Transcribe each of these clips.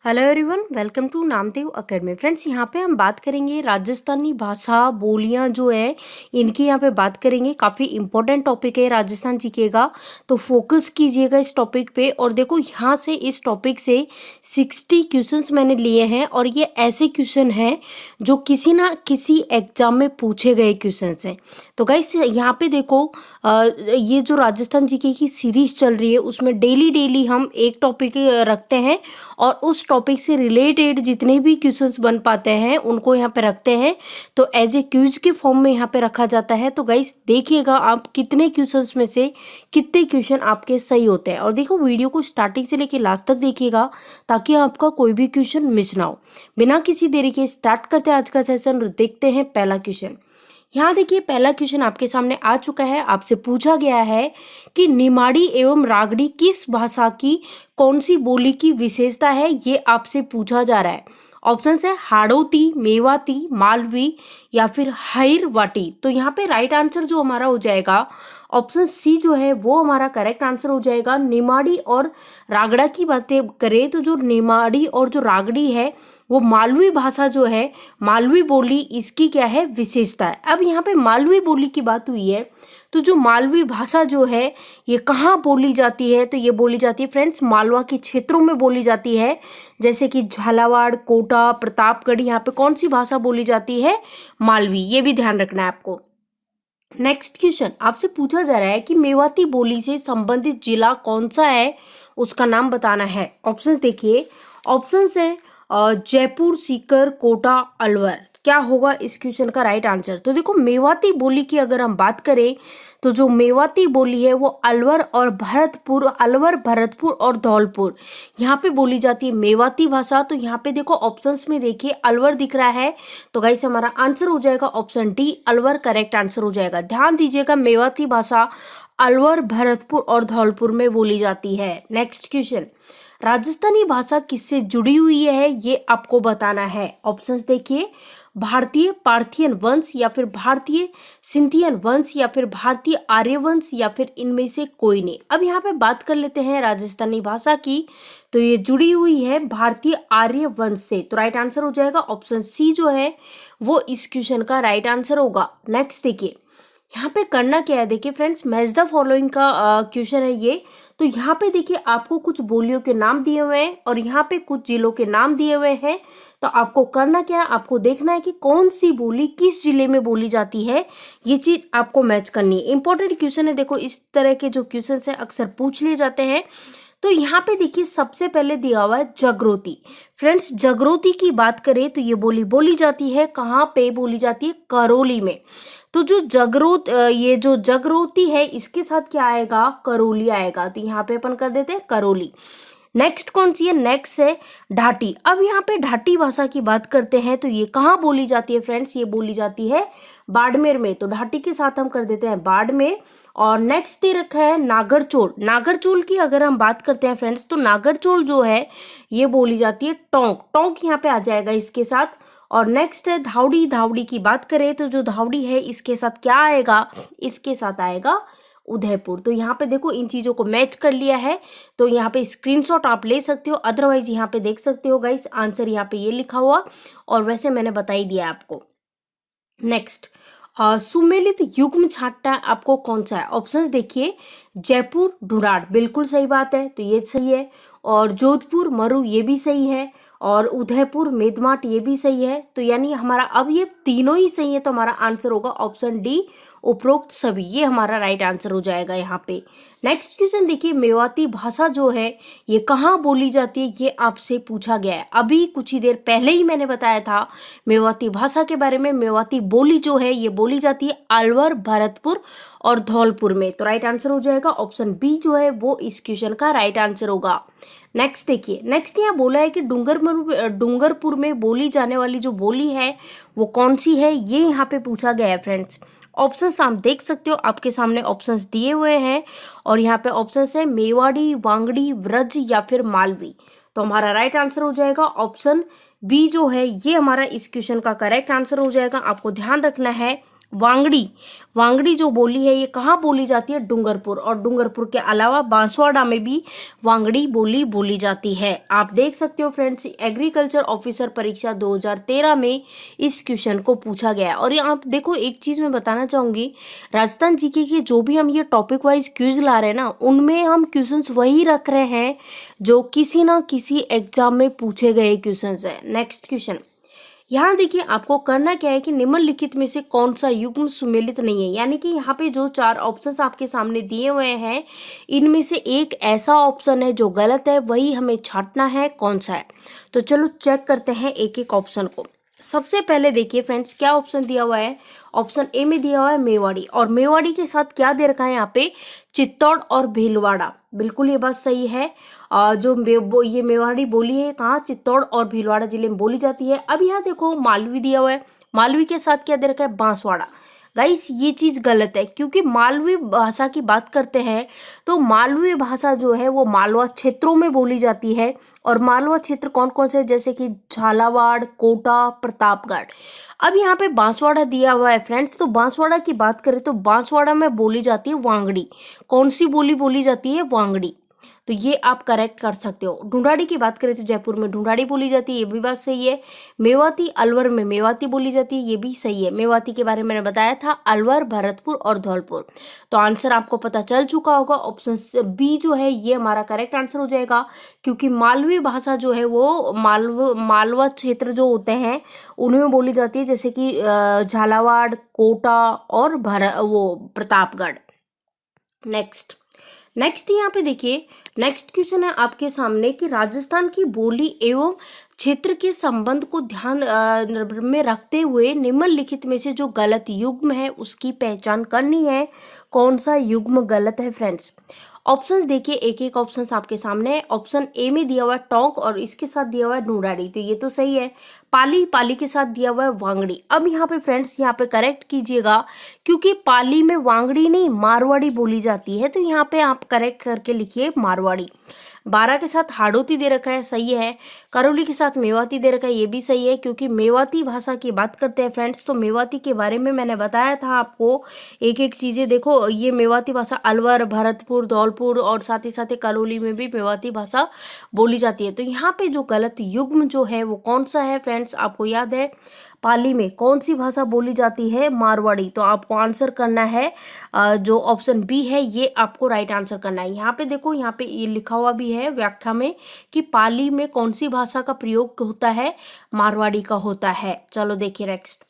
Hello everyone, welcome to Namdev academy. Friends, यहाँ पे हम बात करेंगे राजस्थानी भाषा बोलियाँ जो है इनकी यहाँ पे बात करेंगे। काफ़ी इंपॉर्टेंट टॉपिक है राजस्थान जीके का, तो फोकस कीजिएगा इस टॉपिक पे। और देखो, यहाँ से इस टॉपिक से 60 क्वेश्चंस मैंने लिए हैं और ये ऐसे क्वेश्चन हैं जो किसी ना किसी एग्जाम में पूछे गए क्वेश्चंस हैं। तो गाइस, यहाँ पे देखो, ये जो राजस्थान जीके की सीरीज चल रही है उसमें डेली हम एक टॉपिक रखते हैं और उस टॉपिक से रिलेटेड जितने भी क्वेश्चंस बन पाते हैं उनको यहाँ पे रखते हैं। तो एज ए क्विज के फॉर्म में यहाँ पे रखा जाता है। तो गाइस, देखिएगा आप कितने क्वेश्चंस में से कितने क्वेश्चन आपके सही होते हैं। और देखो, वीडियो को स्टार्टिंग से लेके लास्ट तक देखिएगा ताकि आपका कोई भी क्वेश्चन मिस ना हो। बिना किसी देरी के स्टार्ट करते हैं आज का सेशन। देखते हैं पहला क्वेश्चन। यहाँ देखिए, पहला क्वेश्चन आपके सामने आ चुका है। आपसे पूछा गया है कि निमाड़ी एवं रागड़ी किस भाषा की कौन सी बोली की विशेषता है, ये आपसे पूछा जा रहा है। ऑप्शन है हाड़ौती, मेवाती, मालवी या फिर हाइरवाटी। तो यहाँ पे राइट आंसर जो हमारा हो जाएगा ऑप्शन सी जो है वो हमारा करेक्ट आंसर हो जाएगा। निमाड़ी और रागड़ा की बातें करें तो जो निमाड़ी और जो रागड़ी है वो मालवी भाषा जो है, मालवी बोली, इसकी क्या है विशेषता है। अब यहाँ पे मालवी बोली की बात हुई है तो जो मालवी भाषा जो है ये कहाँ बोली जाती है, तो ये बोली जाती है फ्रेंड्स मालवा के क्षेत्रों में बोली जाती है, जैसे कि झालावाड़, कोटा, प्रतापगढ़। यहाँ पे कौन सी भाषा बोली जाती है? मालवी। ये भी ध्यान रखना है आपको। नेक्स्ट क्वेश्चन आपसे पूछा जा रहा है कि मेवाती बोली से संबंधित जिला कौन सा है, उसका नाम बताना है। ऑप्शंस देखिए, ऑप्शंस है जयपुर, सीकर, कोटा, अलवर। क्या होगा इस क्वेश्चन का राइट आंसर? तो देखो, मेवाती बोली की अगर हम बात करें तो जो मेवाती बोली है वो अलवर और भरतपुर और धौलपुर यहाँ पे बोली जाती है मेवाती भाषा। तो यहाँ पे देखो, ऑप्शंस में देखिए अलवर दिख रहा है, तो गाइस हमारा आंसर हो जाएगा option D, Alwar correct answer हो जाएगा। ध्यान दीजिएगा, मेवाती भाषा अलवर, भरतपुर और धौलपुर में बोली जाती है। नेक्स्ट क्वेश्चन, राजस्थानी भाषा किससे जुड़ी हुई है, ये आपको बताना है। ऑप्शंस देखिए, भारतीय पार्थियन वंश या फिर भारतीय सिंथियन वंश या फिर भारतीय आर्य वंश या फिर इनमें से कोई नहीं। अब यहाँ पे बात कर लेते हैं राजस्थानी भाषा की, तो ये जुड़ी हुई है भारतीय आर्य वंश से। तो राइट आंसर हो जाएगा ऑप्शन सी जो है वो इस क्वेश्चन का राइट आंसर होगा। नेक्स्ट देखिए, यहाँ पे करना क्या है, देखिए फ्रेंड्स, मैच द फॉलोइंग का क्वेश्चन है ये। तो यहाँ पे देखिए आपको कुछ बोलियों के नाम दिए हुए हैं और यहाँ पे कुछ जिलों के नाम दिए हुए हैं। तो आपको करना क्या है, आपको देखना है कि कौन सी बोली किस जिले में बोली जाती है, ये चीज आपको मैच करनी है। इंपॉर्टेंट क्वेश्चन है। देखो, इस तरह के जो क्वेश्चन है अक्सर पूछ लिए जाते हैं। तो यहाँ पे देखिए, सबसे पहले दिया हुआ है जगरोती। फ्रेंड्स, जगरोती की बात करें तो ये बोली बोली जाती है कहाँ पे? बोली जाती है करौली में। तो जो ये जो जगरोती है इसके साथ क्या आएगा? करौली आएगा। तो यहाँ पे अपन कर देते हैं करौली। नेक्स्ट कौन सी है? नेक्स्ट है ढाटी। अब यहाँ पे ढाटी भाषा की बात करते हैं तो ये कहाँ बोली जाती है फ्रेंड्स? ये बोली जाती है बाड़मेर में। तो ढाटी के साथ हम कर देते हैं बाड़मेर। और नेक्स्ट दे रखा है नागरचोल। नागरचोल की अगर हम बात करते हैं फ्रेंड्स तो नागरचोल जो है ये बोली जाती है टोंक। टोंक यहाँ पे आ जाएगा इसके साथ। और नेक्स्ट है धावड़ी। धावड़ी की बात करें तो जो धावड़ी है इसके साथ क्या आएगा? इसके साथ आएगा उदयपुर। तो यहाँ पे देखो, इन चीजों को मैच कर लिया है। तो यहाँ पे स्क्रीनशॉट आप ले सकते हो, अदरवाइज यहाँ पे देख सकते हो गाइस, आंसर यहाँ पे ये लिखा हुआ और वैसे मैंने बता ही दिया आपको। नेक्स्ट, सुमेलित युग्म छांटा आपको कौन सा है? ऑप्शंस देखिए, जयपुर ढूंढाड़, बिल्कुल सही बात है, तो ये सही है। और जोधपुर मरु, ये भी सही है। और उदयपुर मेदमाट, ये भी सही है। तो यानी हमारा अब ये तीनों ही सही है, तो हमारा आंसर होगा ऑप्शन डी, उपरोक्त सभी। ये हमारा राइट आंसर हो जाएगा यहाँ पे। नेक्स्ट क्वेश्चन देखिए, मेवाती भाषा जो है ये कहाँ बोली जाती है, ये आपसे पूछा गया है। अभी कुछ ही देर पहले ही मैंने बताया था मेवाती भाषा के बारे में। मेवाती बोली जो है ये बोली जाती है अलवर, भरतपुर और धौलपुर में। तो राइट आंसर हो जाएगा ऑप्शन बी जो है वो इस क्वेश्चन का राइट आंसर होगा। नेक्स्ट देखिए, नेक्स्ट यहाँ बोला है कि डूंगरपुर में बोली जाने वाली जो बोली है वो कौन सी है, ये यहाँ पे पूछा गया है फ्रेंड्स। ऑप्शंस आप देख सकते हो, आपके सामने ऑप्शंस दिए हुए हैं और यहाँ पे ऑप्शंस है मेवाड़ी, वांगड़ी, व्रज या फिर मालवी। तो हमारा राइट आंसर हो जाएगा ऑप्शन बी जो है ये हमारा इस क्वेश्चन का करेक्ट आंसर हो जाएगा। आपको ध्यान रखना है वांगड़ी, वांगड़ी जो बोली है ये कहाँ बोली जाती है? डूंगरपुर। और डूंगरपुर के अलावा बांसवाड़ा में भी वांगड़ी बोली बोली जाती है। आप देख सकते हो फ्रेंड्स, एग्रीकल्चर ऑफिसर परीक्षा 2013 में इस क्वेश्चन को पूछा गया है। और ये आप देखो, एक चीज मैं बताना चाहूंगी, राजस्थान जीके के जो भी हम ये टॉपिक वाइज क्यूज ला रहे हैं ना, उनमें हम क्वेश्चंस वही रख रहे हैं जो किसी ना किसी एग्जाम में पूछे गए क्वेश्चंस है। नेक्स्ट क्वेश्चन, यहाँ देखिए आपको करना क्या है कि निम्नलिखित में से कौन सा युग्म सुमेलित नहीं है, यानी कि यहाँ पे जो 4 ऑप्शंस आपके सामने दिए हुए हैं, इनमें से एक ऐसा ऑप्शन है जो गलत है, वही हमें छांटना है कौन सा है। तो चलो चेक करते हैं एक एक ऑप्शन को। सबसे पहले देखिए फ्रेंड्स, क्या ऑप्शन दिया हुआ है? ऑप्शन ए में दिया हुआ है मेवाड़ी, और मेवाड़ी के साथ क्या दे रखा है यहाँ पे? चित्तौड़ और भीलवाड़ा। बिल्कुल ये बात सही है। ये मेवाड़ी बोली है कहाँ? चित्तौड़ और भीलवाड़ा जिले में बोली जाती है। अब यहाँ देखो मालवी दिया हुआ है, मालवी के साथ क्या दे रखा है? बांसवाड़ा। गाइस ये चीज गलत है, क्योंकि मालवी भाषा की बात करते हैं तो मालवी भाषा जो है वो मालवा क्षेत्रों में बोली जाती है। और मालवा क्षेत्र कौन कौन से? जैसे कि झालावाड़, कोटा, प्रतापगढ़। अब यहाँ पे बांसवाड़ा दिया हुआ है फ्रेंड्स, तो बांसवाड़ा की बात करें तो बांसवाड़ा में बोली जाती है वांगड़ी। कौन सी बोली बोली जाती है? वांगड़ी। तो ये आप करेक्ट कर सकते हो। ढूंढाड़ी की बात करें तो जयपुर में ढूंढाड़ी बोली जाती है, ये भी बात सही है। मेवाती, अलवर में मेवाती बोली जाती है, ये भी सही है। मेवाती के बारे में मैंने बताया था, अलवर, भरतपुर और धौलपुर। तो आंसर आपको पता चल चुका होगा, ऑप्शन बी जो है ये हमारा करेक्ट आंसर हो जाएगा, क्योंकि मालवी भाषा जो है वो मालवा क्षेत्र जो होते हैं उनमें बोली जाती है, जैसे कि झालावाड़, कोटा और प्रतापगढ़। नेक्स्ट यहाँ पे देखिए, नेक्स्ट क्वेश्चन है आपके सामने कि राजस्थान की बोली एवं क्षेत्र के संबंध को ध्यान में रखते हुए निम्नलिखित में से जो गलत युग्म है उसकी पहचान करनी है। कौन सा युग्म गलत है फ्रेंड्स? ऑप्शंस देखिए, एक एक ऑप्शंस आपके सामने है। ऑप्शन ए में दिया हुआ है टोंक और इसके साथ दिया हुआ है ढूंढाड़ी, तो ये तो सही है। पाली, पाली के साथ दिया हुआ है वांगड़ी। अब यहाँ पे फ्रेंड्स यहाँ पे करेक्ट कीजिएगा, क्योंकि पाली में वांगड़ी नहीं मारवाड़ी बोली जाती है, तो यहाँ पे आप करेक्ट करके लिखिए मारवाड़ी। बारा के साथ हाड़ौती दे रखा है, सही है। करौली के साथ मेवाती दे रखा है, ये भी सही है, क्योंकि मेवाती भाषा की बात करते हैं फ्रेंड्स तो मेवाती के बारे में मैंने बताया था आपको। एक एक चीज़ें देखो, ये मेवाती भाषा अलवर, भरतपुर, धौलपुर और साथ ही करौली में भी मेवाती भाषा बोली जाती है। तो यहाँ पे जो गलत युग्म जो है वो कौन सा है फ्रेंड्स? आपको याद है पाली में कौन सी भाषा बोली जाती है? मारवाड़ी। तो आपको आंसर करना है जो ऑप्शन बी है ये आपको राइट आंसर करना है। यहाँ पे देखो, यहाँ पे ये लिखा हुआ भी है व्याख्या में कि पाली में कौन सी भाषा का प्रयोग होता है? मारवाड़ी का होता है। चलो देखिए नेक्स्ट,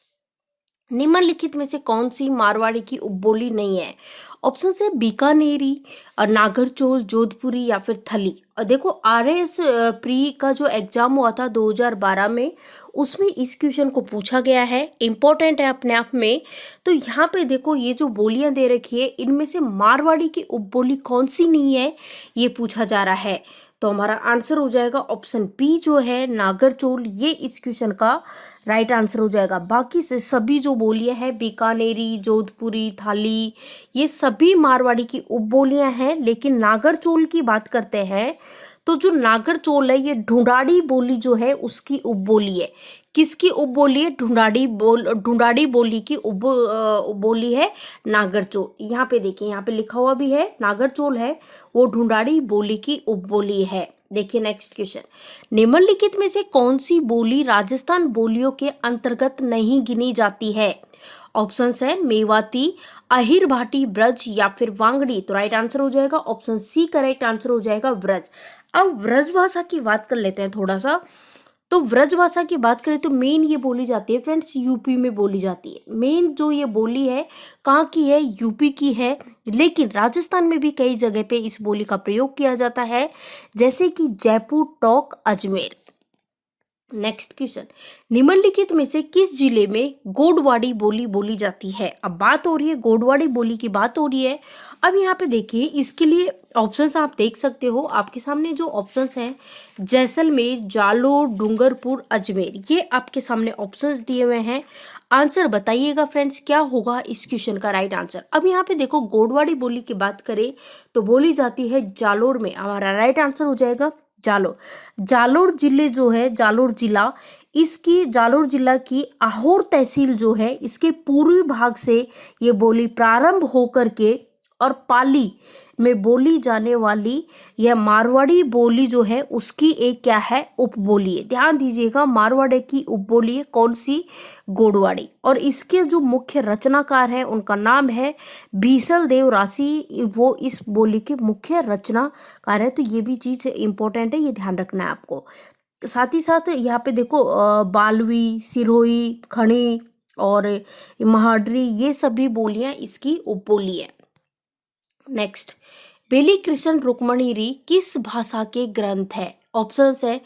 निम्नलिखित में से कौन सी मारवाड़ी की उपबोली नहीं है? ऑप्शन है बीकानेरी, नागरचोल, जोधपुरी या फिर थली। और देखो RS प्री का जो एग्जाम हुआ था 2012 में, उसमें इस क्वेश्चन को पूछा गया है, इंपॉर्टेंट है अपने आप में। तो यहाँ पे देखो ये जो बोलियां दे रखी है इनमें से मारवाड़ी की उपबोली कौन सी नहीं है ये पूछा जा रहा है। तो हमारा आंसर हो जाएगा ऑप्शन बी जो है नागरचोल, ये इस क्वेश्चन का राइट आंसर हो जाएगा। बाकी से सभी जो बोलियां हैं बीकानेरी, जोधपुरी, थाली, ये सभी मारवाड़ी की उपबोलियां हैं, लेकिन नागरचोल की बात करते हैं तो जो नागरचोल है ये ढूंढाड़ी बोली जो है उसकी उपबोली है। किसकी उपबोली है? ढूंढाड़ी बोली की उपबोली है नागरचोल। यहाँ पे देखिए, यहाँ पे लिखा हुआ भी है नागरचोल है वो ढूंढाड़ी बोली की उपबोली है। देखिए नेक्स्ट क्वेश्चन, निम्नलिखित में से कौन सी बोली राजस्थान बोलियों के अंतर्गत नहीं गिनी जाती है? ऑप्शंस है मेवाती, अहिर भाटी, ब्रज या फिर वांगड़ी। तो राइट आंसर हो जाएगा ऑप्शन सी, करेक्ट आंसर हो जाएगा ब्रज। अब ब्रज भाषा की बात कर लेते हैं थोड़ा सा। तो ब्रज भाषा की बात करें तो मेन ये बोली जाती है फ्रेंड्स यूपी में बोली जाती है। मेन जो ये बोली है कहाँ की है? यूपी की है, लेकिन राजस्थान में भी कई जगह पे इस बोली का प्रयोग किया जाता है, जैसे कि जयपुर, टोंक, अजमेर। नेक्स्ट क्वेश्चन, निम्नलिखित में से किस जिले में गोडवाड़ी बोली बोली जाती है? अब बात हो रही है गोडवाड़ी बोली की, बात हो रही है। अब यहाँ पे देखिए, इसके लिए ऑप्शंस आप देख सकते हो आपके सामने जो ऑप्शंस हैं, जैसलमेर, जालोर, डूंगरपुर, अजमेर, ये आपके सामने ऑप्शंस दिए हुए हैं। आंसर बताइएगा फ्रेंड्स क्या होगा इस क्वेश्चन का राइट आंसर। अब यहाँ पे देखो गोडवाड़ी बोली की बात करें तो बोली जाती है जालोर में, हमारा राइट आंसर हो जाएगा जालोर। जालोर जिले जो है, जालोर जिला इसकी जालोर जिला की आहोर तहसील जो है इसके पूर्वी भाग से ये बोली प्रारंभ होकर के और पाली में बोली जाने वाली यह मारवाड़ी बोली जो है उसकी एक क्या है उपबोली है। ध्यान दीजिएगा, मारवाड़ी की उपबोली है कौन सी? गोडवाड़ी। और इसके जो मुख्य रचनाकार है उनका नाम है बीसल देव राशि, वो इस बोली के मुख्य रचनाकार है। तो ये भी चीज इंपॉर्टेंट है, ये ध्यान रखना है आपको। साथ ही साथ यहाँ पे देखो बालवी, सिरोही, खड़ी और महाडरी ये सभी बोलियां इसकी उपबोली है। नेक्स्ट, बेली कृष्ण रुक्मणी री किस भाषा के ग्रंथ है? ऑप्शंस है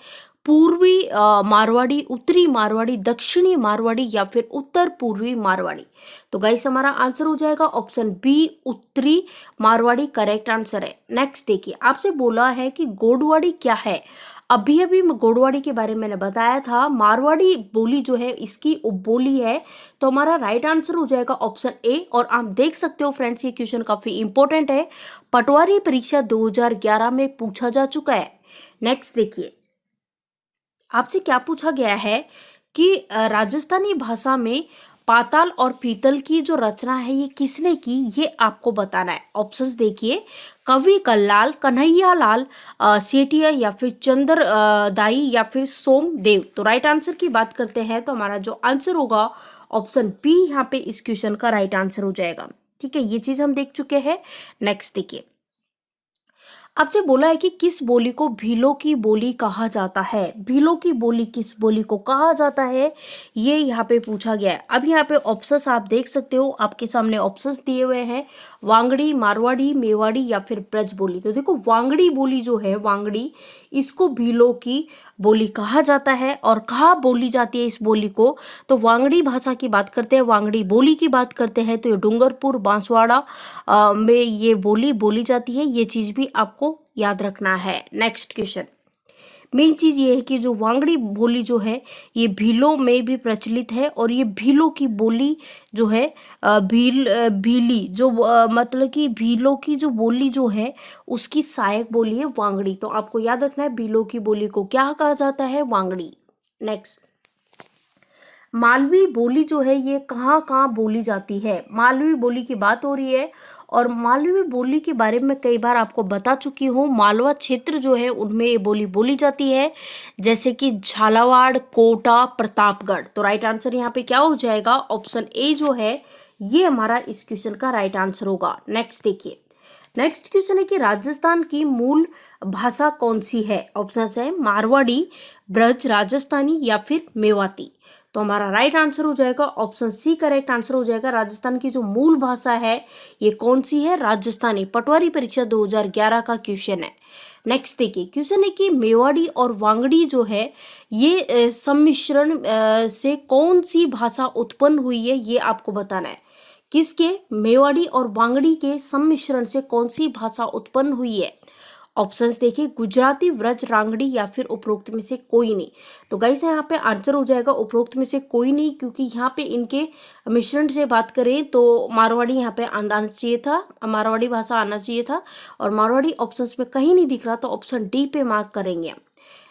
पूर्वी मारवाड़ी, उत्तरी मारवाड़ी, दक्षिणी मारवाड़ी या फिर उत्तर पूर्वी मारवाड़ी। तो गाइस हमारा आंसर हो जाएगा ऑप्शन बी, उत्तरी मारवाड़ी करेक्ट आंसर है। नेक्स्ट देखिए, आपसे बोला है कि गोडवाड़ी क्या है। अभी अभी गोडवाड़ी के बारे में मैंने बताया था, मारवाड़ी बोली जो है इसकी उपबोली है। तो हमारा राइट आंसर हो जाएगा ऑप्शन ए। और आप देख सकते हो फ्रेंड्स, ये क्वेश्चन काफी इंपॉर्टेंट है, पटवारी परीक्षा 2011 में पूछा जा चुका है। नेक्स्ट देखिए, आपसे क्या पूछा गया है कि राजस्थानी भाषा में पाताल और पीतल की जो रचना है ये किसने की, ये आपको बताना है। ऑप्शंस देखिए, कवि कल्लाल, कन्हैया लाल सेठिया या फिर चंद्र दाई या फिर सोमदेव। तो राइट आंसर की बात करते हैं तो हमारा जो आंसर होगा ऑप्शन बी यहाँ पे इस क्वेश्चन का राइट आंसर हो जाएगा। ठीक है, ये चीज हम देख चुके हैं। नेक्स्ट देखिए, आपसे बोला है कि किस बोली को भीलों की बोली कहा जाता है। भीलों की बोली किस बोली को कहा जाता है, ये यहाँ पे पूछा गया है। अब यहाँ पे ऑप्शंस आप देख सकते हो, आपके सामने ऑप्शंस दिए हुए हैं, वांगड़ी, मारवाड़ी, मेवाड़ी या फिर ब्रज बोली। तो देखो वांगड़ी बोली जो है, वांगड़ी, इसको भीलों की बोली कहा जाता है। और कहाँ बोली जाती है इस बोली को, तो वांगड़ी भाषा की बात करते हैं, वांगड़ी बोली की बात करते हैं तो ये डूंगरपुर, बांसवाड़ा में ये बोली बोली जाती है। ये चीज भी आपको याद रखना है। नेक्स्ट क्वेश्चन, मेन चीज ये है कि जो वांगड़ी बोली जो है ये भीलों में भी प्रचलित है। और ये भीलों की बोली जो है भीली जो मतलब कि भीलों की जो बोली जो है उसकी सहायक बोली है वांगड़ी। तो आपको याद रखना है भीलों की बोली को क्या कहा जाता है, वांगड़ी। नेक्स्ट, मालवी बोली जो है ये कहाँ कहाँ बोली जाती है। मालवी बोली की बात हो रही है और मालवी बोली के बारे में कई बार आपको बता चुकी हूँ। मालवा क्षेत्र जो है उनमें ये बोली बोली जाती है, जैसे कि झालावाड़, कोटा, प्रतापगढ़। तो राइट आंसर यहाँ पे क्या हो जाएगा, ऑप्शन ए जो है ये हमारा इस क्वेश्चन का राइट आंसर होगा। नेक्स्ट देखिए, नेक्स्ट क्वेश्चन है कि राजस्थान की मूल भाषा कौन सी है। ऑप्शन है मारवाड़ी, ब्रज, राजस्थानी या फिर मेवाती। तो हमारा राइट आंसर हो जाएगा ऑप्शन सी करेक्ट आंसर हो जाएगा। राजस्थान की जो मूल भाषा है ये कौन सी है, राजस्थानी। पटवारी परीक्षा 2011 का क्वेश्चन है। नेक्स्ट देखिए, क्वेश्चन है कि मेवाड़ी और वांगड़ी जो है ये सम्मिश्रण से कौन सी भाषा उत्पन्न हुई है, ये आपको बताना है। किसके, मेवाड़ी और वांगड़ी के सम्मिश्रण से कौन सी भाषा उत्पन्न हुई है। ऑप्शंस देखिए, गुजराती, व्रज, रांगड़ी या फिर उपरोक्त में से कोई नहीं। तो गाइस यहाँ पे आंसर हो जाएगा उपरोक्त में से कोई नहीं, क्योंकि यहाँ पे इनके मिश्रण से बात करें तो मारवाड़ी यहाँ पे आना चाहिए था, मारवाड़ी भाषा आना चाहिए था। और मारवाड़ी ऑप्शंस में कहीं नहीं दिख रहा, तो ऑप्शन डी पे मार्क करेंगे।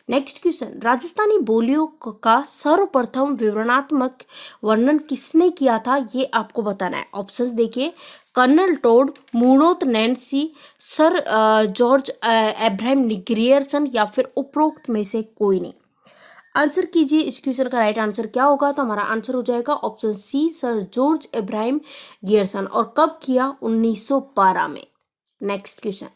नेक्स्ट क्वेश्चन, राजस्थानी बोलियों का सर्वप्रथम विवरणात्मक वर्णन किसने किया था, ये आपको बताना है। ऑप्शंस देखिए, colonel Tod, Munot Nainsi, sir George Abraham Grierson या फिर उपरोक्त में से कोई नहीं। आंसर कीजिए इस क्वेश्चन का राइट आंसर क्या होगा। तो हमारा आंसर हो जाएगा option C, sir George Abraham Grierson. और कब किया, 1912 में। नेक्स्ट क्वेश्चन,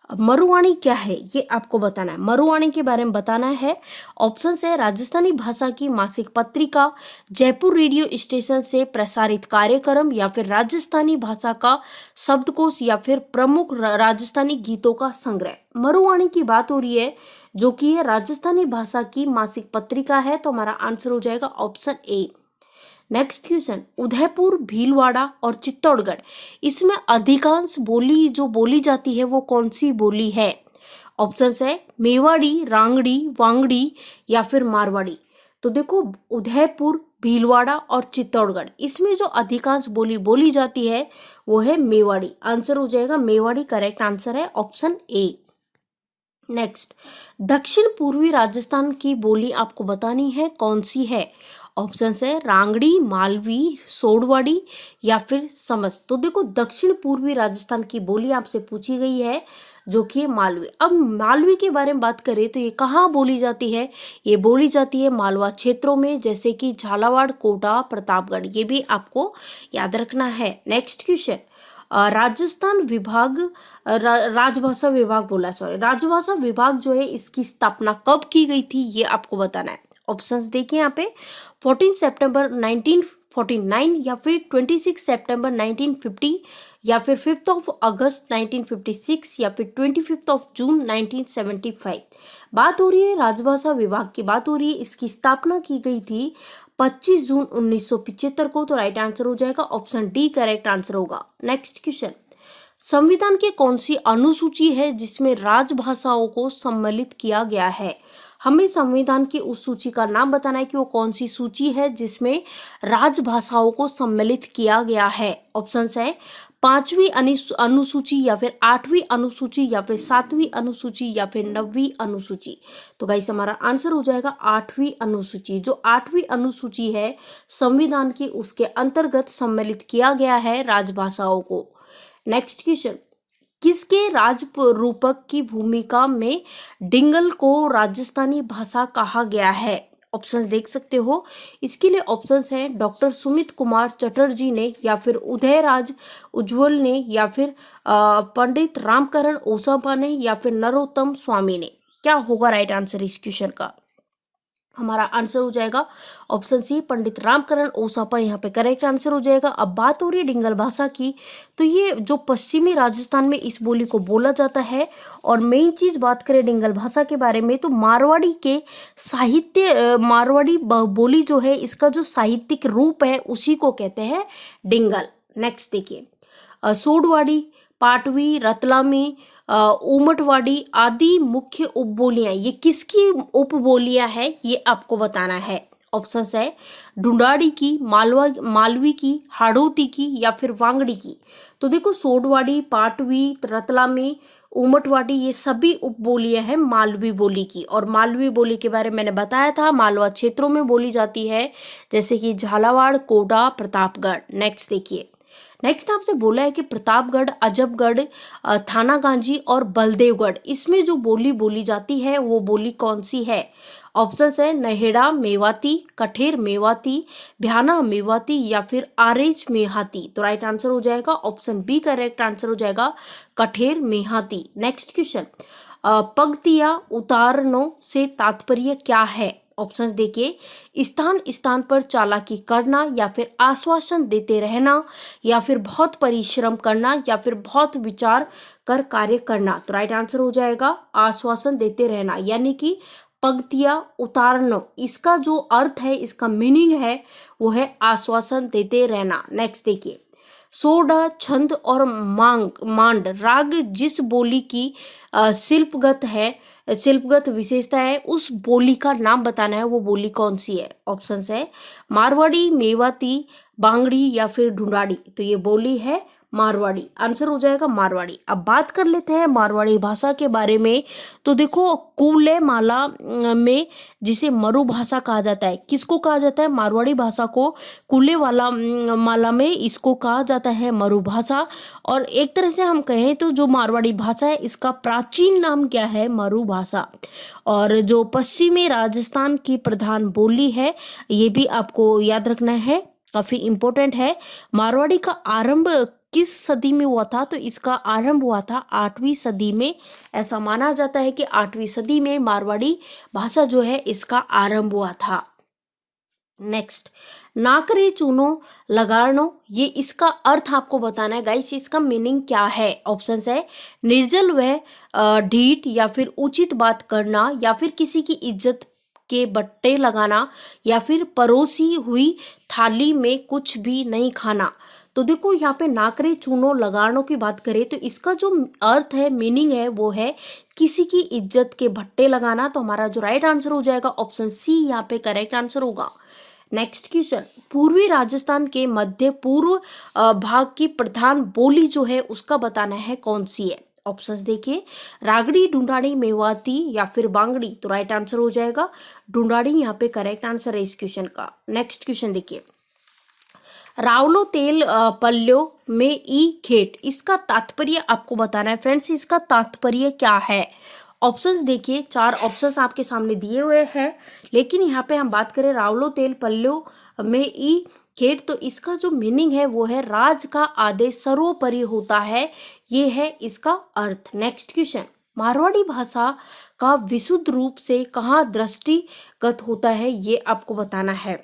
मरुवाणी क्या है, ये आपको बताना है। मरुवाणी के बारे में बताना है। ऑप्शंस है राजस्थानी भाषा की मासिक पत्रिका, जयपुर रेडियो स्टेशन से प्रसारित कार्यक्रम या फिर राजस्थानी भाषा का शब्दकोश या फिर प्रमुख राजस्थानी गीतों का संग्रह। मरुवाणी की बात हो रही है जो कि है राजस्थानी भाषा की मासिक पत्रिका है। तो हमारा आंसर हो जाएगा option A. Next question, Udaipur, Bhilwara और चित्तौड़गढ़, इसमें अधिकांश बोली जो बोली जाती है वो कौन सी बोली है। ऑप्शंस है मेवाड़ी, रांगड़ी, वांगड़ी या फिर मारवाड़ी। तो देखो उदयपुर, भीलवाड़ा और चित्तौड़गढ़, इसमें जो अधिकांश बोली बोली जाती है वो है मेवाड़ी। आंसर हो जाएगा मेवाड़ी, करेक्ट आंसर है ऑप्शन ए। नेक्स्ट, दक्षिण पूर्वी राजस्थान की बोली आपको बतानी है, कौन सी है? ऑप्शंस है रांगड़ी, मालवी, सोडवाड़ी या फिर समस। तो देखो, दक्षिण पूर्वी राजस्थान की बोली आपसे पूछी गई है, जो कि मालवी। अब मालवी के बारे में बात करें तो ये कहाँ बोली जाती है? ये बोली जाती है मालवा क्षेत्रों में, जैसे कि झालावाड़, कोटा, प्रतापगढ़। ये भी आपको याद रखना है। नेक्स्ट क्वेश्चन, राजस्थान विभाग, राजभाषा विभाग बोला, सॉरी, राजभाषा विभाग जो है, इसकी स्थापना कब की गई थी, ये आपको बताना है। ऑप्शंस देखिए यहाँ पे, 14 सितंबर 1949 या फिर 26 सितंबर 1950 या फिर 5 अगस्त 1956 या फिर 25 जून 1975। बात हो रही है राजभाषा विभाग की, बात हो रही है, इसकी स्थापना की गई थी 25 जून 1975 को। तो राइट आंसर हो जाएगा ऑप्शन डी, करेक्ट आंसर होगा। नेक्स्ट क्वेश्चन, संविधान की कौन सी अनुसूची है जिसमें राजभाषाओं को सम्मिलित किया गया है? हमें संविधान की उस सूची का नाम बताना है कि वो कौन सी सूची है जिसमें राजभाषाओं को सम्मिलित किया गया है। ऑप्शंस है 5वीं अनुसूची या फिर 8वीं अनुसूची या फिर 7वीं अनुसूची या फिर 9वीं अनुसूची। तो गाइस, हमारा आंसर हो जाएगा 8वीं अनुसूची। जो 8वीं अनुसूची है संविधान की, उसके अंतर्गत सम्मिलित किया गया है राजभाषाओं को। नेक्स्ट क्वेश्चन, किसके राजरूपक की भूमिका में डिंगल को राजस्थानी भाषा कहा गया है? ऑप्शंस देख सकते हो, इसके लिए ऑप्शंस हैं डॉक्टर सुमित कुमार चटर्जी ने, या फिर उदयराज उज्ज्वल ने, या फिर पंडित रामकरण ओसापा ने, या फिर नरोत्तम स्वामी ने। क्या होगा राइट आंसर इस क्वेश्चन का? हमारा आंसर हो जाएगा ऑप्शन सी, पंडित रामकरण ओसापा यहाँ पे करेक्ट आंसर हो जाएगा। अब बात हो रही है डिंगल भाषा की, तो ये जो पश्चिमी राजस्थान में इस बोली को बोला जाता है। और मेन चीज बात करें डिंगल भाषा के बारे में, तो मारवाड़ी के साहित्य, मारवाड़ी बोली जो है, इसका जो साहित्यिक रूप है उसी को कहते हैं डिंगल। नेक्स्ट देखिए, सोडवाड़ी, पाटवी, रतलामी, उमटवाड़ी आदि मुख्य उपबोलियां, ये किसकी उपबोलियां हैं, ये आपको बताना है। ऑप्शंस है ढूंढाड़ी की, मालवी की, हाड़ौती की या फिर वांगड़ी की। तो देखो, सोडवाड़ी, पाटवी, रतलामी, उमटवाड़ी, ये सभी उपबोलियां हैं मालवी बोली की। और मालवी बोली के बारे में मैंने बताया था, मालवा क्षेत्रों में बोली जाती है, जैसे कि झालावाड़, कोटा, प्रतापगढ़। नेक्स्ट देखिए, नेक्स्ट आपसे बोला है कि प्रतापगढ़, अजबगढ़, थानागाजी और बलदेवगढ़, इसमें जो बोली बोली जाती है वो बोली कौन सी है? ऑप्शंस है नहेड़ा मेवाती, कठेर मेवाती, भ्याना मेवाती या फिर आरेज मेहाती। तो राइट आंसर हो जाएगा ऑप्शन बी, करेक्ट आंसर हो जाएगा कठेर मेहाती। नेक्स्ट क्वेश्चन, पंक्तियां उतारनों से तात्पर्य क्या है? ऑप्शंस देखिए, स्थान स्थान पर चालाकी करना, या फिर आश्वासन देते रहना, या फिर बहुत परिश्रम करना, या फिर बहुत विचार कर कार्य करना। तो राइट आंसर हो जाएगा आश्वासन देते रहना, यानी कि पंक्तियां उतारना, इसका जो अर्थ है, इसका मीनिंग है, वो है आश्वासन देते रहना। नेक्स्ट देखिए, सोडा, छंद और मांड राग जिस बोली की शिल्पगत विशेषता है, उस बोली का नाम बताना है, वो बोली कौन सी है? ऑप्शंस है मारवाड़ी, मेवाती, बांगड़ी या फिर ढूंढाड़ी। तो ये बोली है मारवाड़ी, आंसर हो जाएगा मारवाड़ी। अब बात कर लेते हैं मारवाड़ी भाषा के बारे में। तो देखो, कूले माला में जिसे मरु भाषा कहा जाता है, किसको कहा जाता है? मारवाड़ी भाषा को कूले वाला माला में इसको कहा जाता है मरु भाषा। और एक तरह से हम कहें तो जो मारवाड़ी भाषा है, इसका प्राचीन नाम क्या है? मरु भाषा। और जो पश्चिमी राजस्थान की प्रधान बोली है, ये भी आपको याद रखना है, काफी इंपॉर्टेंट है। मारवाड़ी का आरंभ किस सदी में हुआ था? तो इसका आरंभ हुआ था 8वीं सदी में। ऐसा माना जाता है कि 8वीं सदी में मारवाड़ी भाषा जो है, इसका आरंभ हुआ था। नेक्स्ट, नाकरे चूनो लगानो, ये इसका अर्थ आपको बताना है गाइस, इसका मीनिंग क्या है? ऑप्शंस है निर्जल व ढीठ, या फिर उचित बात करना, या फिर किसी की इज्जत के बट्टे लगाना, या फिर परोसी हुई थाली में कुछ भी नहीं खाना। तो देखो, यहाँ पे नाकरे चूनो लगानो की बात करें तो इसका जो अर्थ है, मीनिंग है, वो है किसी की इज्जत के भट्टे लगाना। तो हमारा जो राइट आंसर हो जाएगा ऑप्शन सी, यहाँ पे करेक्ट आंसर होगा। नेक्स्ट क्वेश्चन, पूर्वी राजस्थान के मध्य पूर्व भाग की प्रधान बोली जो है, उसका बताना है कौन सी है? ऑप्शंस देखिए, रागड़ी, ढूंढाड़ी, मेवाती या फिर बांगड़ी। तो राइट आंसर हो जाएगा ढूंढाड़ी, यहाँ पे करेक्ट आंसर है इस क्वेश्चन का। नेक्स्ट क्वेश्चन देखिए, रावलो तेल पल्लो में ई खेट, इसका तात्पर्य आपको बताना है फ्रेंड्स, इसका तात्पर्य क्या है। ऑप्शंस देखिए, 4 ऑप्शंस आपके सामने दिए हुए हैं, लेकिन यहाँ पे हम बात करें रावलो तेल पल्लो में ई खेट, तो इसका जो मीनिंग है वो है राज का आदेश सर्वोपरि होता है, ये है इसका अर्थ। नेक्स्ट क्वेश्चन, मारवाड़ी भाषा का विशुद्ध रूप से कहाँ दृष्टिगत होता है, ये आपको बताना है।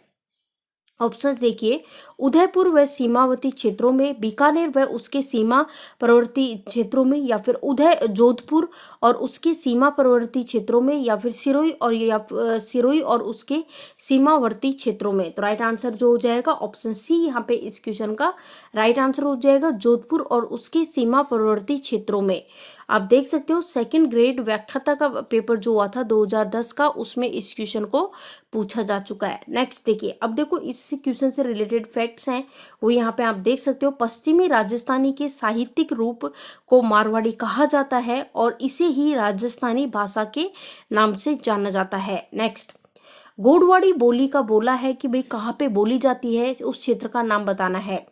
ऑप्शंस देखिए, उदयपुर व सीमावर्ती क्षेत्रों में, बीकानेर व उसके सीमा प्रवर्ती क्षेत्रों में, या फिर जोधपुर और उसके सीमा प्रवर्ती क्षेत्रों में, या फिर सिरोही और उसके सीमावर्ती क्षेत्रों में। तो राइट आंसर जो हो जाएगा ऑप्शन सी, यहाँ पे इस क्वेश्चन का राइट आंसर हो जाएगा जोधपुर और उसके सीमा प्रवर्ती क्षेत्रों में। आप देख सकते हो सेकंड ग्रेड व्याख्याता का पेपर जो हुआ था 2010 का, उसमें इस क्वेश्चन को पूछा जा चुका है। नेक्स्ट देखिए, अब देखो इस क्वेश्चन से रिलेटेड फैक्ट्स हैं वो यहाँ पे आप देख सकते हो। पश्चिमी राजस्थानी के साहित्यिक रूप को मारवाड़ी कहा जाता है और इसे ही राजस्थानी भाषा के नाम से जाना जाता है। नेक्स्ट, गोडवाड़ी बोली का बोला है कि भाई कहाँ पे बोली जाती है, उस क्षेत्र का नाम बताना है।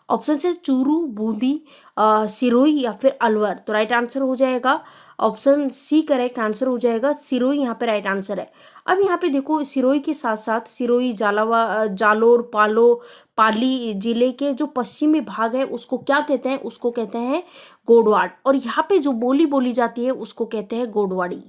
ऑप्शन है चूरू, बूंदी, सिरोही या फिर अलवर। तो राइट आंसर हो जाएगा ऑप्शन सी, करेक्ट आंसर हो जाएगा सिरोही, यहाँ पे राइट आंसर है। अब यहाँ पे देखो सिरोही के साथ साथ सिरोही, जालोर, पाली जिले के जो पश्चिमी भाग है उसको क्या कहते हैं, उसको कहते हैं गोडवाड़, और यहाँ पे जो बोली बोली जाती है उसको कहते हैं गोडवाड़ी।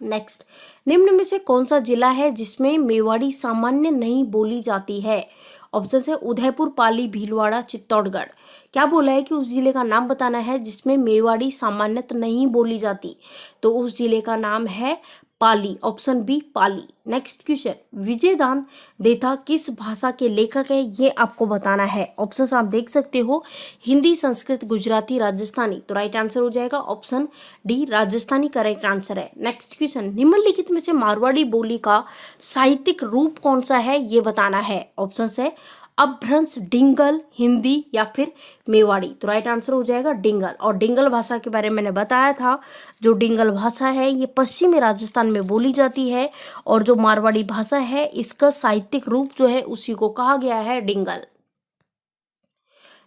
नेक्स्ट, निम्न में से कौन सा जिला है जिसमें मेवाड़ी सामान्य नहीं बोली जाती है। ऑप्शन है उदयपुर, पाली, भीलवाड़ा, चित्तौड़गढ़। क्या बोला है कि उस जिले का नाम बताना है जिसमें मेवाड़ी सामान्यतः नहीं बोली जाती, तो उस जिले का नाम है पाली, ऑप्शन बी पाली। नेक्स्ट क्वेश्चन, विजयदान देथा किस भाषा के लेखक है, ये आपको बताना है। ऑप्शंस आप देख सकते हो, हिंदी, संस्कृत, गुजराती, राजस्थानी। तो राइट आंसर हो जाएगा option D, Rajasthani correct answer है। नेक्स्ट क्वेश्चन, निम्नलिखित में से मारवाड़ी बोली का साहित्यिक रूप कौन सा है, ये बताना है। ऑप्शंस है अपभ्रंश, डिंगल, हिंदी या फिर मेवाड़ी। तो राइट आंसर हो जाएगा डिंगल, और डिंगल भाषा के बारे में मैंने बताया था, जो डिंगल भाषा है ये पश्चिमी राजस्थान में बोली जाती है, और जो मारवाड़ी भाषा है इसका साहित्यिक रूप जो है उसी को कहा गया है डिंगल।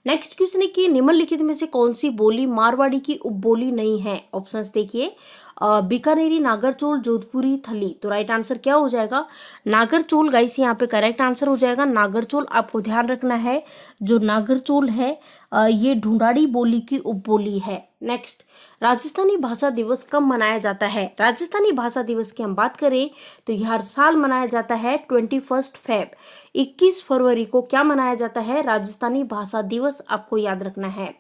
नेक्स्ट क्वेश्चन है कि निम्नलिखित में से कौन सी बोली मारवाड़ी की उपबोली नहीं है। ऑप्शंस देखिए, बीकानेरी, नागरचोल, जोधपुरी, थली। तो राइट आंसर क्या हो जाएगा, नागरचोल गाइस, यहाँ पे करेक्ट आंसर हो जाएगा नागरचोल। आपको ध्यान रखना है जो नागरचोल है ये ढूंढाड़ी बोली की उपबोली है। नेक्स्ट, राजस्थानी भाषा दिवस कब मनाया जाता है। राजस्थानी भाषा दिवस की हम बात करें तो यह हर साल मनाया जाता है 21 फेब, 21 फरवरी को क्या मनाया जाता है, राजस्थानी भाषा दिवस, आपको याद रखना है।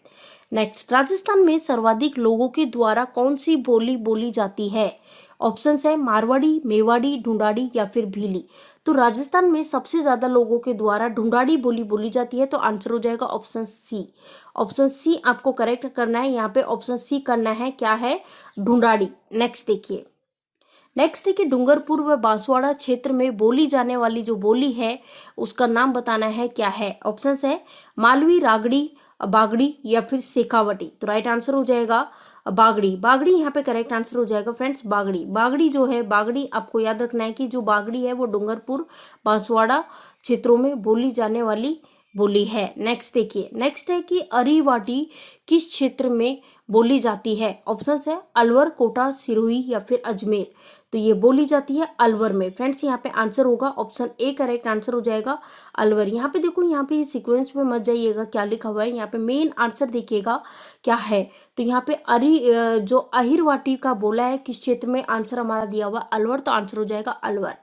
नेक्स्ट, राजस्थान में सर्वाधिक लोगों के द्वारा कौन सी बोली बोली जाती है। ऑप्शंस है मारवाड़ी, मेवाड़ी, ढूंढाड़ी या फिर भीली। तो राजस्थान में सबसे ज्यादा लोगों के द्वारा ढूंढाड़ी बोली बोली जाती है, तो आंसर हो जाएगा ऑप्शन सी। ऑप्शन सी आपको करेक्ट करना है, यहाँ पे ऑप्शन सी करना है, क्या है, ढूंढाड़ी। नेक्स्ट देखिए, नेक्स्ट है कि डूंगरपुर व बांसवाड़ा क्षेत्र में बोली जाने वाली जो बोली है उसका नाम बताना है, क्या है। ऑप्शंस है मालवी, रागड़ी, बागड़ी या फिर शेखावटी। तो राइट आंसर हो जाएगा बागड़ी। बागड़ी यहाँ पे करेक्ट आंसर हो जाएगा फ्रेंड्स, बागड़ी। बागड़ी जो है, बागड़ी आपको याद रखना है कि जो बागड़ी है वो डूंगरपुर, बांसवाड़ा क्षेत्रों में बोली जाने वाली बोली है। नेक्स्ट देखिए, नेक्स्ट है कि अरीवाटी किस क्षेत्र में बोली जाती है। ऑप्शंस है अलवर, कोटा, सिरोही या फिर अजमेर। तो ये बोली जाती है अलवर में। फ्रेंड्स यहाँ पे आंसर होगा ऑप्शन ए, करेक्ट आंसर हो जाएगा अलवर। यहाँ पे देखो, यहाँ पे सीक्वेंस में मत जाइएगा क्या लिखा हुआ है, यहाँ पे मेन आंसर देखिएगा क्या है। तो यहाँ पे जो अहिरवाटी का बोला है किस क्षेत्र में, आंसर हमारा दिया हुआ अलवर, तो आंसर हो जाएगा अलवर।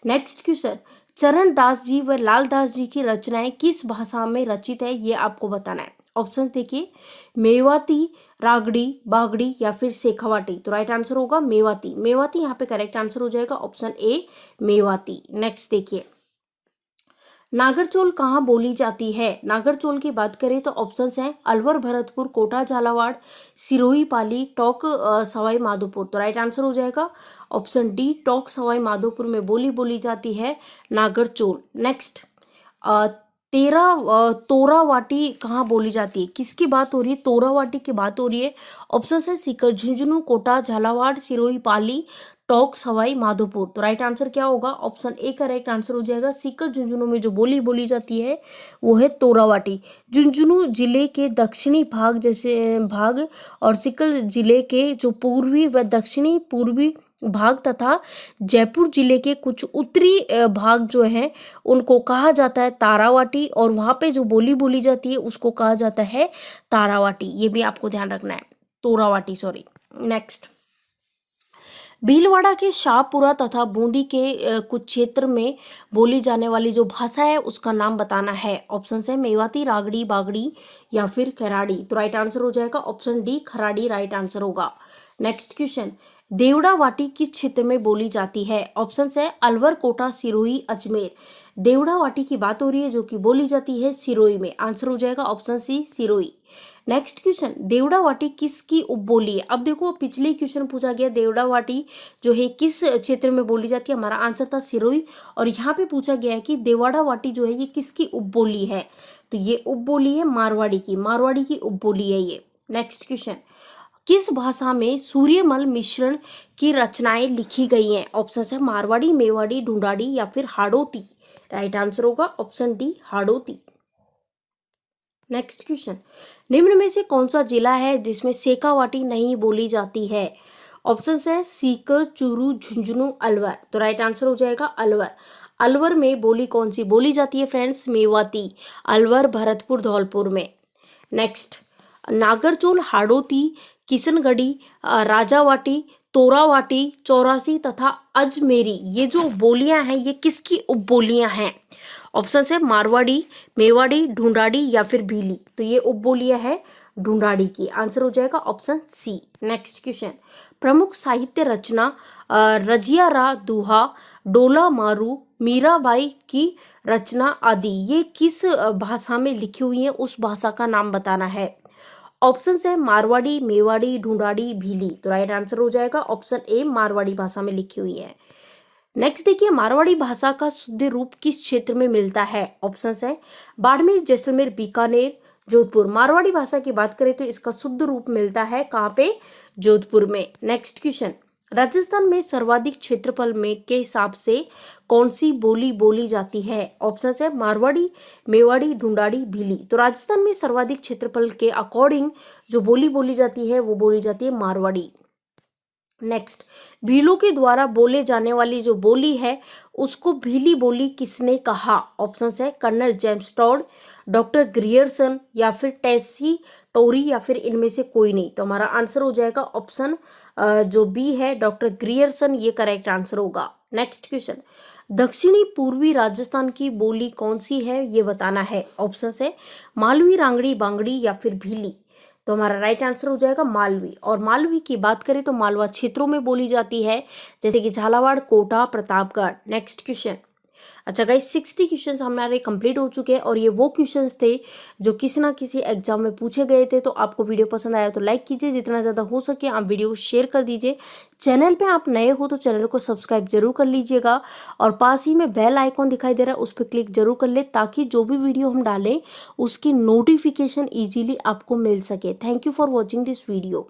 नेक्स्ट क्वेश्चन, चरण दास जी व लाल दास जी की रचनाएं किस भाषा में रचित है, ये आपको बताना है। ऑप्शंस देखिए, मेवाती, रागड़ी, बागड़ी या फिर शेखावाटी। तो राइट आंसर होगा मेवाती। मेवाती यहाँ पे करेक्ट आंसर हो जाएगा ऑप्शन ए, मेवाती। नेक्स्ट देखिए, नागरचोल कहाँ बोली जाती है। नागरचोल की बात करें तो ऑप्शंस हैं अलवर, भरतपुर, कोटा, झालावाड़, सिरोही, पाली, टोंक, सवाई माधोपुर। तो राइट आंसर हो जाएगा ऑप्शन डी, टोंक, सवाई माधोपुर में बोली जाती है नागरचोल। नेक्स्ट, तोरावाटी कहाँ बोली जाती है, किसकी बात हो रही है, तोरावाटी की बात हो रही है। ऑप्शन है सीकर, झुंझुनू, कोटा, झालावाड़, सिरोही, पाली, टोंक, सवाई माधोपुर। तो राइट आंसर क्या होगा, ऑप्शन ए करेक्ट आंसर हो जाएगा। सीकर झुंझुनू में जो बोली बोली जाती है वो है तोरावाटी। झुंझुनू जिले के दक्षिणी भाग और सीकर जिले के जो पूर्वी व दक्षिणी पूर्वी भाग तथा जयपुर जिले के कुछ उत्तरी भाग जो है उनको कहा जाता है तारावाटी, और वहाँ पे जो बोली बोली जाती है उसको कहा जाता है तारावाटी। ये भी आपको ध्यान रखना है, तोरावाटी सॉरी। नेक्स्ट, भीलवाड़ा के शाहपुरा तथा बूंदी के कुछ क्षेत्र में बोली जाने वाली जो भाषा है उसका नाम बताना है। ऑप्शन है मेवाती, रागड़ी, बागड़ी या फिर खराड़ी। तो राइट आंसर हो जाएगा option D, Kharadi right answer होगा। नेक्स्ट क्वेश्चन, देवड़ा वाटी किस क्षेत्र में बोली जाती है। ऑप्शन है अलवर, कोटा, सिरोही, अजमेर। देवड़ा वाटी की बात हो रही है जो कि बोली जाती है सिरोही में। आंसर हो जाएगा option C, Sirohi. Next question, Devdawati किसकी उपबोली है। अब देखो पिछले क्वेश्चन पूछा गया देवड़ा वाटी जो है किस क्षेत्र में बोली जाती है, हमारा आंसर था सिरोही। और यहाँ पे पूछा गया है कि देवड़ा वाटी जो है ये किसकी उपबोली है, तो ये उपबोली है मारवाड़ी की उपबोली है ये। नेक्स्ट क्वेश्चन, किस भाषा में सूर्यमल मिश्रण की रचनाएं लिखी गई हैं। ऑप्शन है मारवाड़ी, मेवाड़ी, ढूंढाड़ी या फिर हाड़ौती। राइट आंसर होगा option D, Hadoti. Next question, निम्न में से कौन सा जिला है जिसमें शेखावाटी नहीं बोली जाती है। ऑप्शन है सीकर, चूरू, झुंझुनू, अलवर। तो राइट आंसर हो जाएगा अलवर। अलवर में बोली कौन सी बोली जाती है फ्रेंड्स, मेवाती। अलवर, भरतपुर, धौलपुर में। नेक्स्ट, नागरचोल, हाड़ौती, किशनगढ़ी, राजावाटी, तोरावाटी, चौरासी तथा अजमेरी, ये जो बोलियां हैं ये किसकी उपबोलियां हैं। ऑप्शन है मारवाड़ी, मेवाड़ी, ढूंढाड़ी या फिर भीली। तो ये उपबोलियां है ढूंढाड़ी की। आंसर हो जाएगा ऑप्शन सी। नेक्स्ट क्वेश्चन, प्रमुख साहित्य रचना रजियारा दुहा, डोला मारू, मीराबाई की रचना आदि ये किस भाषा में लिखी हुई है, उस भाषा का नाम बताना है। ऑप्शन है मारवाड़ी, मेवाड़ी, ढूंढाड़ी, भीली। तो राइट आंसर हो जाएगा ऑप्शन ए, मारवाड़ी भाषा में लिखी हुई है। नेक्स्ट देखिए, मारवाड़ी भाषा का शुद्ध रूप किस क्षेत्र में मिलता है। ऑप्शन है बाड़मेर, जैसलमेर, बीकानेर, जोधपुर। मारवाड़ी भाषा की बात करें तो इसका शुद्ध रूप मिलता है कहाँ पे, जोधपुर में। नेक्स्ट क्वेश्चन, राजस्थान में सर्वाधिक क्षेत्रफल में के हिसाब से कौन सी बोली बोली जाती है। ऑप्शन है मारवाड़ी, मेवाड़ी, ढूंढाड़ी, भीली। तो राजस्थान में सर्वाधिक क्षेत्रफल के अकॉर्डिंग जो बोली बोली जाती है वो बोली जाती है मारवाड़ी। नेक्स्ट, भीलों के द्वारा बोले जाने वाली जो बोली है उसको भीली बोली किसने कहा। ऑप्शन है colonel James Tod, doctor Grierson या फिर टेसी टोरी या फिर इनमें से कोई नहीं। तो हमारा आंसर हो जाएगा ऑप्शन जो बी है, डॉक्टर ग्रियर्सन, ये करेक्ट आंसर होगा। नेक्स्ट क्वेश्चन, दक्षिणी पूर्वी राजस्थान की बोली कौन सी है ये बताना है। ऑप्शन है मालवी, रांगड़ी, बांगड़ी या फिर भीली। तो हमारा राइट आंसर हो जाएगा मालवी। और मालवी की बात करें तो मालवा क्षेत्रों में बोली जाती है जैसे कि झालावाड़, कोटा, प्रतापगढ़। नेक्स्ट क्वेश्चन, अच्छा गाइस 60 क्वेश्चन हमारे कंप्लीट हो चुके हैं और ये वो क्वेश्चंस थे जो किसी ना किसी एग्जाम में पूछे गए थे। तो आपको वीडियो पसंद आया तो लाइक कीजिए, जितना ज़्यादा हो सके आप वीडियो को शेयर कर दीजिए। चैनल पे आप नए हो तो चैनल को सब्सक्राइब जरूर कर लीजिएगा और पास ही में बेल आइकॉन दिखाई दे रहा है उस पर क्लिक जरूर कर ले ताकि जो भी वीडियो हम डालें उसकी नोटिफिकेशन ईजिली आपको मिल सके। Thank you for watching this video.